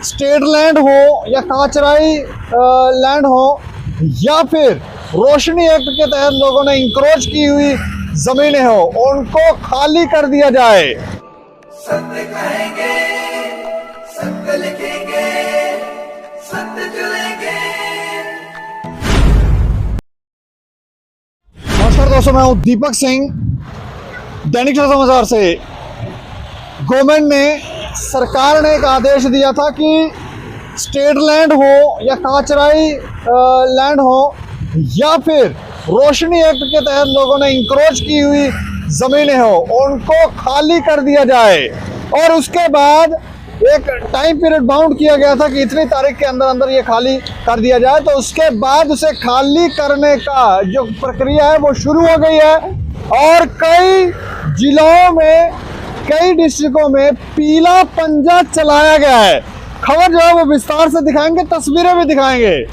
State land हो या काचराई land हो या फिर रोशनी एक्ट के तहत लोगों ने इंक्रोच की हुई जमीनें हो, उनको खाली कर दिया जाए। सत्य कहेंगे, सत्य लिखेंगे, सत्य चलेंगे। नमस्कार दोस्तों, मैं हूं दीपक सिंह, दैनिक समाचार से। गवर्नमेंट ने, सरकार ने एक आदेश दिया था कि स्टेट लैंड हो या काचराई लैंड हो या फिर रोशनी एक्ट के तहत लोगों ने इंक्रोच की हुई जमीनें हो, उनको खाली कर दिया जाए। और उसके बाद एक टाइम पीरियड बाउंड किया गया था कि इतनी तारीख के अंदर अंदर ये खाली कर दिया जाए। तो उसके बाद उसे खाली करने का जो प्रक्रिया है वो शुरू हो गई है और कई जिलों में, कई डिस्ट्रिक्टों में पीला पंजा चलाया गया है। खबर जो है वो विस्तार से दिखाएंगे, तस्वीरें भी दिखाएंगे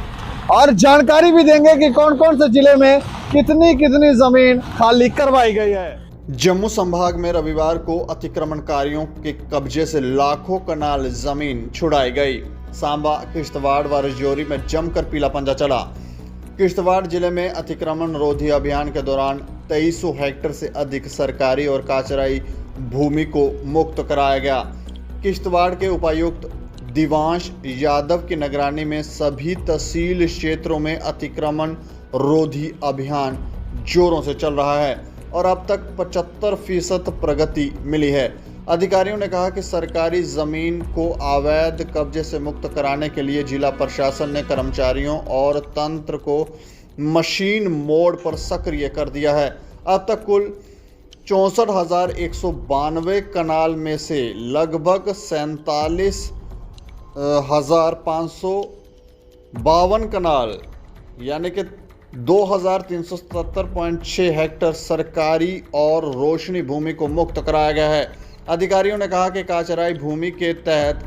और जानकारी भी देंगे कि कौन कौन से जिले में कितनी कितनी जमीन खाली करवाई गई है। जम्मू संभाग में रविवार को अतिक्रमणकारियों के कब्जे से लाखों कनाल जमीन छुड़ाई गई। सांबा, किश्तवाड़ व राजौरी में जमकर पीला पंजा चला। किश्तवाड़ जिले में अतिक्रमण रोधी अभियान के दौरान 2300 हेक्टेयर से अधिक सरकारी और काचराई भूमि को मुक्त कराया गया। किश्तवाड़ के उपायुक्त दिवांश यादव की निगरानी में सभी तहसील क्षेत्रों में अतिक्रमण रोधी अभियान जोरों से चल रहा है और अब तक 75% प्रगति मिली है। अधिकारियों ने कहा कि सरकारी जमीन को अवैध कब्जे से मुक्त कराने के लिए जिला प्रशासन ने कर्मचारियों और तंत्र को मशीन मोड पर सक्रिय कर दिया है। अब तक कुल 64,192 कनाल में से लगभग 47,552 कनाल यानी कि 2,377.6 हेक्टेयर सरकारी और रोशनी भूमि को मुक्त कराया गया है। अधिकारियों ने कहा कि काचराई भूमि के तहत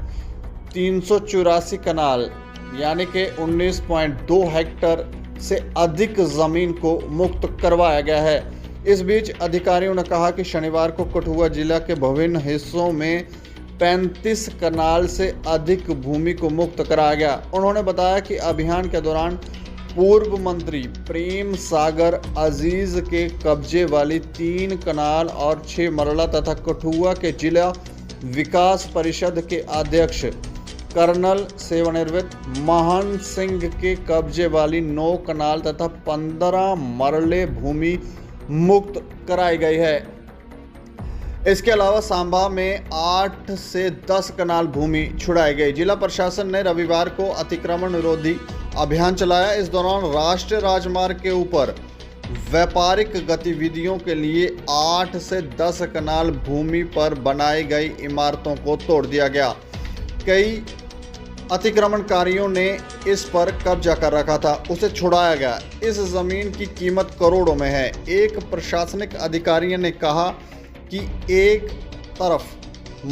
384 कनाल यानी कि 19.2 हेक्टेयर से अधिक जमीन को मुक्त करवाया गया है। इस बीच अधिकारियों ने कहा कि शनिवार को कठुआ जिला के विभिन्न हिस्सों में 35 कनाल से अधिक भूमि को मुक्त कराया गया। उन्होंने बताया कि अभियान के दौरान पूर्व मंत्री प्रेम सागर अजीज के कब्जे वाली 3 कनाल और 6 मरला तथा कठुआ के जिला विकास परिषद के अध्यक्ष कर्नल सेवानिवृत्त महन सिंह के कब्जे वाली 9 कनाल तथा 15 मरले भूमि मुक्त कराई गई है। इसके अलावा सांबा में 8 से 10 कनाल भूमि छुड़ाई गई। जिला प्रशासन ने रविवार को अतिक्रमण विरोधी अभियान चलाया। इस दौरान राष्ट्रीय राजमार्ग के ऊपर व्यापारिक गतिविधियों के लिए 8 से 10 कनाल भूमि पर बनाई गई इमारतों को तोड़ दिया गया। कई अतिक्रमणकारियों ने इस पर कब्जा कर रखा था, उसे छुड़ाया गया। इस जमीन की कीमत करोड़ों में है। एक प्रशासनिक अधिकारी ने कहा कि एक तरफ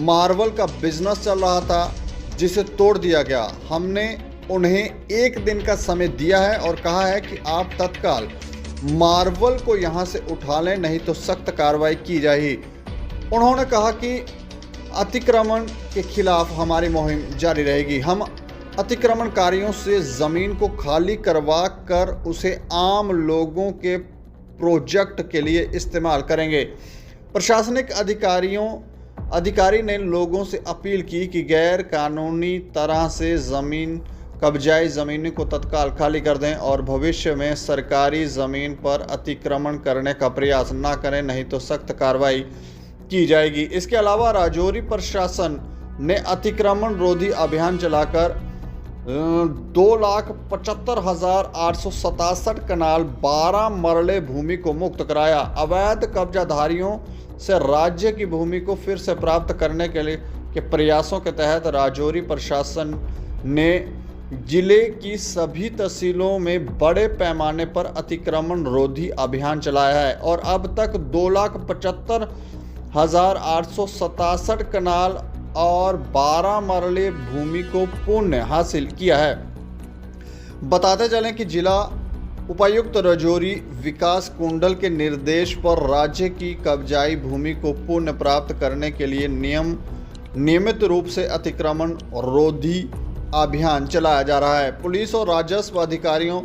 मार्बल का बिजनेस चल रहा था जिसे तोड़ दिया गया। हमने उन्हें 1 दिन का समय दिया है और कहा है कि आप तत्काल मार्बल को यहां से उठा लें, नहीं तो सख्त कार्रवाई की जाएगी। उन्होंने कहा कि अतिक्रमण के खिलाफ हमारी मुहिम जारी रहेगी। हम अतिक्रमणकारियों से ज़मीन को खाली करवा कर उसे आम लोगों के प्रोजेक्ट के लिए इस्तेमाल करेंगे। प्रशासनिक अधिकारी ने लोगों से अपील की कि गैर कानूनी तरह से कब्जाई ज़मीन को तत्काल खाली कर दें और भविष्य में सरकारी ज़मीन पर अतिक्रमण करने का प्रयास न करें, नहीं तो सख्त कार्रवाई की जाएगी। इसके अलावा राजौरी प्रशासन ने अतिक्रमण रोधी अभियान चलाकर 2,75,867 कनाल 12 मरले भूमि को मुक्त कराया। अवैध कब्जाधारियों से राज्य की भूमि को फिर से प्राप्त करने के प्रयासों के तहत राजौरी प्रशासन ने जिले की सभी तहसीलों में बड़े पैमाने पर अतिक्रमण रोधी अभियान चलाया है और अब तक 2,75,867 कनाल और 12 मरले भूमि को पुनः हासिल किया है। बताते चलें कि जिला उपायुक्त राजौरी विकास कुंडल के निर्देश पर राज्य की कब्जाई भूमि को पुनः प्राप्त करने के लिए नियम नियमित रूप से अतिक्रमण रोधी अभियान चलाया जा रहा है। पुलिस और राजस्व अधिकारियों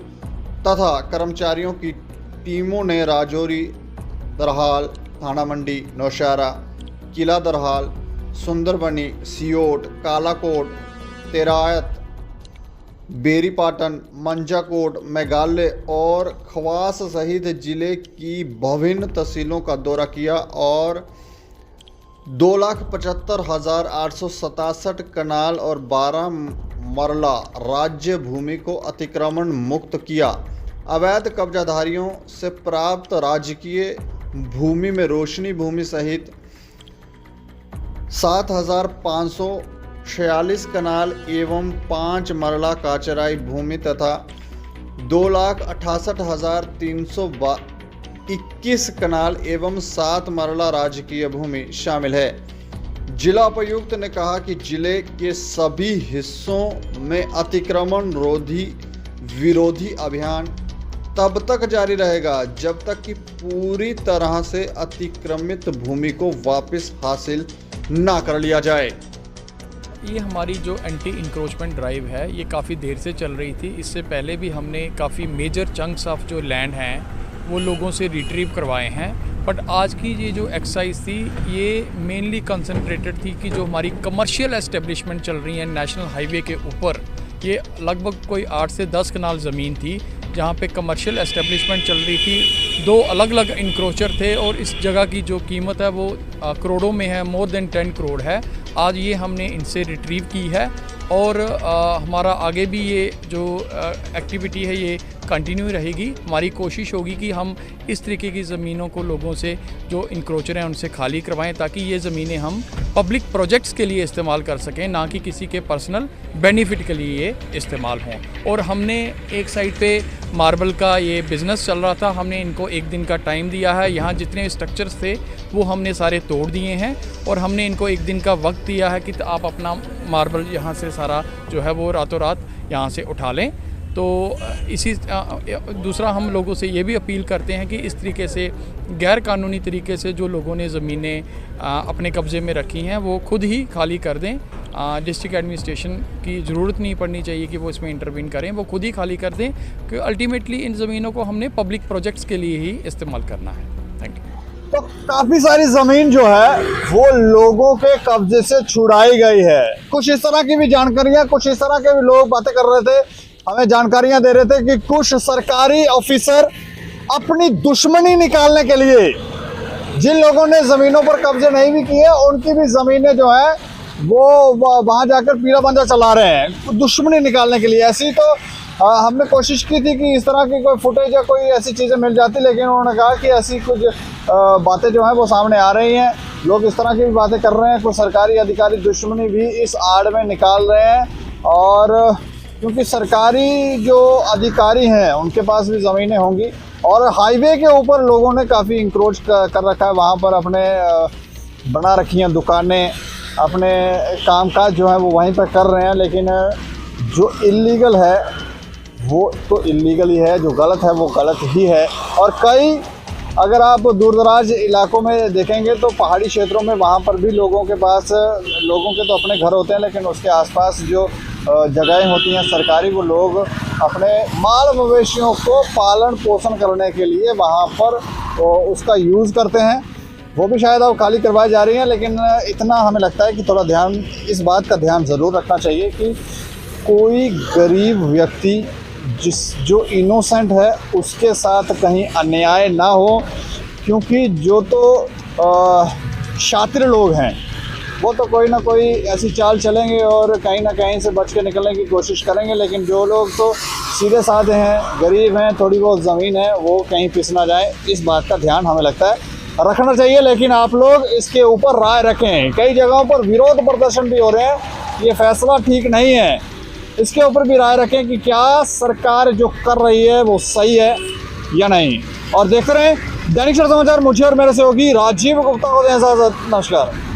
तथा कर्मचारियों की टीमों ने राजौरी, दरहाल, थाना मंडी, नौशहरा, किला दरहाल, सुंदरबनी, सियोट, कालाकोट, तेरायत, बेरीपाटन, मंजाकोट, मेघालय और खवास सहित जिले की विभिन्न तहसीलों का दौरा किया और 2,75,867 कनाल और 12 मरला राज्य भूमि को अतिक्रमण मुक्त किया। अवैध कब्जाधारियों से प्राप्त राजकीय भूमि में रोशनी भूमि सहित 7,546 कनाल एवं 5 मरला काचराई भूमि तथा 2,68,321 कनाल एवं 7 मरला राजकीय भूमि शामिल है। जिला उपायुक्त ने कहा कि जिले के सभी हिस्सों में अतिक्रमण विरोधी अभियान तब तक जारी रहेगा जब तक कि पूरी तरह से अतिक्रमित भूमि को वापस हासिल ना कर लिया जाए। ये हमारी जो एंटी इंक्रोचमेंट ड्राइव है ये काफ़ी देर से चल रही थी। इससे पहले भी हमने काफ़ी मेजर चंक्स ऑफ जो लैंड हैं वो लोगों से रिट्रीव करवाए हैं, बट आज की ये जो एक्सरसाइज थी ये मेनली कंसंट्रेटेड थी कि जो हमारी कमर्शियल एस्टेब्लिशमेंट चल रही हैं नेशनल हाईवे के ऊपर, ये लगभग कोई 8 से 10 कनाल ज़मीन थी जहाँ पे कमर्शियल एस्टेब्लिशमेंट चल रही थी। 2 अलग अलग इंक्रोचर थे और इस जगह की जो कीमत है वो करोड़ों में है, मोर देन 10 करोड़ है। आज ये हमने इनसे रिट्रीव की है और हमारा आगे भी ये जो एक्टिविटी है ये कंटिन्यू रहेगी। हमारी कोशिश होगी कि हम इस तरीके की ज़मीनों को लोगों से जो इंक्रोचर हैं उनसे खाली करवाएं ताकि ये ज़मीनें हम पब्लिक प्रोजेक्ट्स के लिए इस्तेमाल कर सकें, ना कि किसी के पर्सनल बेनिफिट के लिए ये इस्तेमाल हों। और हमने एक साइड पे मार्बल का ये बिज़नेस चल रहा था, हमने इनको 1 दिन का टाइम दिया है। यहाँ जितने स्ट्रक्चर्स थे वो हमने सारे तोड़ दिए हैं और हमने इनको 1 दिन का वक्त दिया है कि आप अपना मार्बल यहाँ से सारा जो है वो रातों रात यहाँ से उठा लें। तो इसी दूसरा हम लोगों से ये भी अपील करते हैं कि इस तरीके से गैर कानूनी तरीके से जो लोगों ने ज़मीनें अपने कब्ज़े में रखी हैं वो खुद ही खाली कर दें। डिस्ट्रिक्ट एडमिनिस्ट्रेशन की ज़रूरत नहीं पड़नी चाहिए कि वो इसमें इंटरवीन करें, वो खुद ही खाली कर दें कि अल्टीमेटली इन ज़मीनों को हमने पब्लिक प्रोजेक्ट्स के लिए ही इस्तेमाल करना है। Thank you. तो काफी सारी जमीन जो है वो लोगों के कब्जे से छुड़ाई गई है। कुछ इस तरह की भी जानकारियां, कुछ इस तरह के भी लोग बातें कर रहे थे, हमें जानकारियां दे रहे थे कि कुछ सरकारी ऑफिसर अपनी दुश्मनी निकालने के लिए जिन लोगों ने जमीनों पर कब्जे नहीं भी किए उनकी भी जमीनें जो है वो वहां जाकर पीला पंजा चला रहे हैं दुश्मनी निकालने के लिए। ऐसी तो हमने कोशिश की थी कि इस तरह की कोई फुटेज या कोई ऐसी चीज़ें मिल जाती, लेकिन उन्होंने कहा कि ऐसी कुछ बातें जो हैं वो सामने आ रही हैं। लोग इस तरह की भी बातें कर रहे हैं, कुछ सरकारी अधिकारी दुश्मनी भी इस आड़ में निकाल रहे हैं। और क्योंकि सरकारी जो अधिकारी हैं उनके पास भी ज़मीनें होंगी और हाईवे के ऊपर लोगों ने काफ़ी इंक्रोच कर रखा है, वहाँ पर अपने बना रखी हैं दुकानें, अपने कामकाज जो है वो वहीं पर कर रहे हैं। लेकिन जो इल्लीगल है वो तो इल्लीगल ही है, जो गलत है वो गलत ही है। और कई अगर आप दूर दराज इलाकों में देखेंगे तो पहाड़ी क्षेत्रों में वहाँ पर भी लोगों के पास, लोगों के तो अपने घर होते हैं लेकिन उसके आसपास जो जगहें होती हैं सरकारी, वो लोग अपने माल मवेशियों को पालन पोषण करने के लिए वहाँ पर उसका यूज़ करते हैं। वो भी शायद अब खाली करवाई जा रही हैं, लेकिन इतना हमें लगता है कि थोड़ा ध्यान, इस बात का ध्यान ज़रूर रखना चाहिए कि कोई गरीब व्यक्ति जो इनोसेंट है उसके साथ कहीं अन्याय ना हो। क्योंकि जो तो शातिर लोग हैं वो तो कोई ना कोई ऐसी चाल चलेंगे और कहीं ना कहीं से बच के निकलने की कोशिश करेंगे, लेकिन जो लोग तो सीधे साधे हैं, गरीब हैं, थोड़ी बहुत ज़मीन है, वो कहीं पिस ना जाए। इस बात का ध्यान हमें लगता है रखना चाहिए। लेकिन आप लोग इसके ऊपर राय रखें। कई जगहों पर विरोध प्रदर्शन भी हो रहे हैं, ये फैसला ठीक नहीं है, इसके ऊपर भी राय रखें कि क्या सरकार जो कर रही है वो सही है या नहीं। और देखते रहें दैनिक सवेरा समाचार। मुझे और मेरे सहयोगी राजीव गुप्ता को दें इजाज़त। नमस्कार।